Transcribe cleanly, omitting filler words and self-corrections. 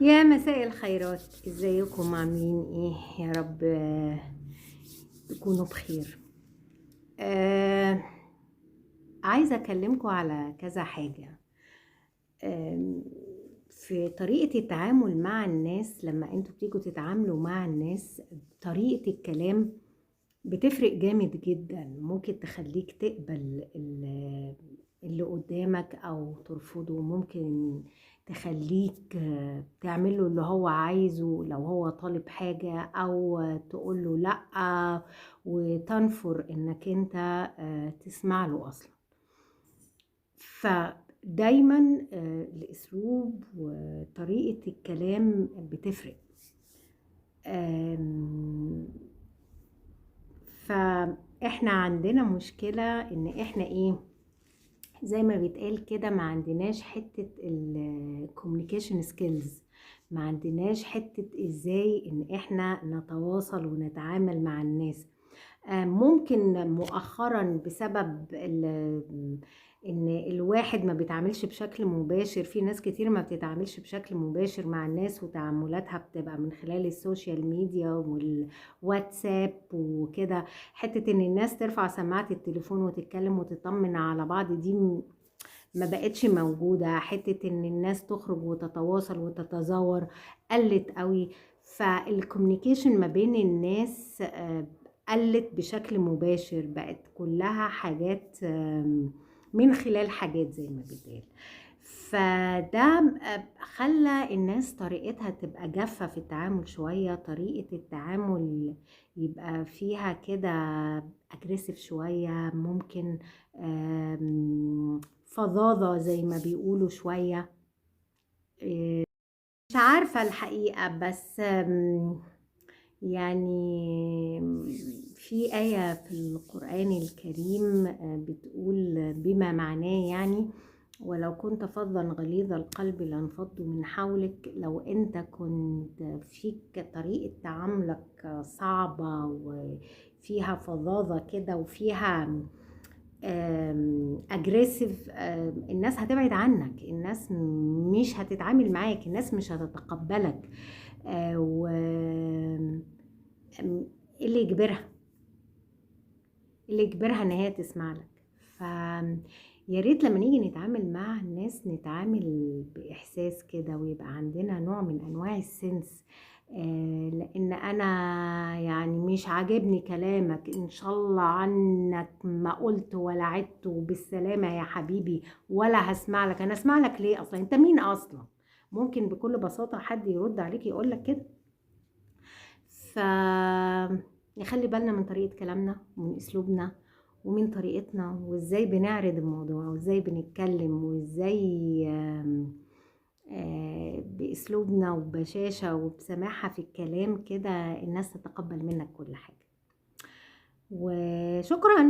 يا مساء الخيرات، ازيكم؟ عاملين ايه؟ يا رب تكونوا بخير. آه عايزة اكلمكم على كذا حاجة. آه في طريقة التعامل مع الناس، لما انتوا بتيجوا تتعاملوا مع الناس، طريقة الكلام بتفرق جامد جدا. ممكن تخليك تقبل اللي قدامك او ترفضه. ممكن تخليك تعمله اللي هو عايزه لو هو طالب حاجة، او تقوله لأ وتنفر انك انت تسمع له اصلا. فدايما الاسلوب وطريقة الكلام بتفرق. آم، فاحنا عندنا مشكلة ان احنا ايه، زي ما بيتقال كده، ما عندناش حتة الكوميونيكيشن سكيلز. ما عندناش حتة ازاي ان احنا نتواصل ونتعامل مع الناس. ممكن مؤخرا بسبب ان الواحد ما بيتعاملش بشكل مباشر. في ناس كتير ما بتتعاملش بشكل مباشر مع الناس، وتعاملاتها بتبقى من خلال السوشيال ميديا والواتساب وكده. حتة ان الناس ترفع سماعة التليفون وتتكلم وتطمن على بعض دي ما بقتش موجودة. حتة ان الناس تخرج وتتواصل وتتزاور قلت قوي. فالكوميونيكيشن ما بين الناس قلت بشكل مباشر، بقت كلها حاجات من خلال حاجات زي ما بيتقال. فده خلى الناس طريقتها تبقى جافة في التعامل شوية. طريقة التعامل يبقى فيها كده اجريسيف شوية، ممكن فظاظة زي ما بيقولوا شوية. مش عارفة الحقيقة، بس يعني في آية في القرآن الكريم بتقول بما معناه يعني: ولو كنت فظا غليظ القلب لانفضوا من حولك. لو انت كنت فيك طريقة تعاملك صعبة وفيها فظاظة كده وفيها اجريسيف، الناس هتبعد عنك، الناس مش هتتعامل معاك، الناس مش هتتقبلك. و إيه اللي يجبرها؟ اللي يجبرها ان هي تسمع لك؟ ف يا ريت لما نيجي نتعامل مع الناس نتعامل بإحساس كده، ويبقى عندنا نوع من أنواع السنس. لأن أنا يعني مش عاجبني كلامك، إن شاء الله عنك ما قلت ولا عدت وبالسلامة يا حبيبي، ولا هسمع لك. أنا أسمع لك ليه أصلا؟ أنت مين أصلا؟ ممكن بكل بساطة حد يرد عليك يقول لك كده. ف نخلي بالنا من طريقة كلامنا ومن أسلوبنا ومن طريقتنا، وإزاي بنعرض الموضوع وإزاي بنتكلم وإزاي بأسلوبنا وبشاشة وبسماحة في الكلام كده الناس تتقبل منك كل حاجة. وشكرا.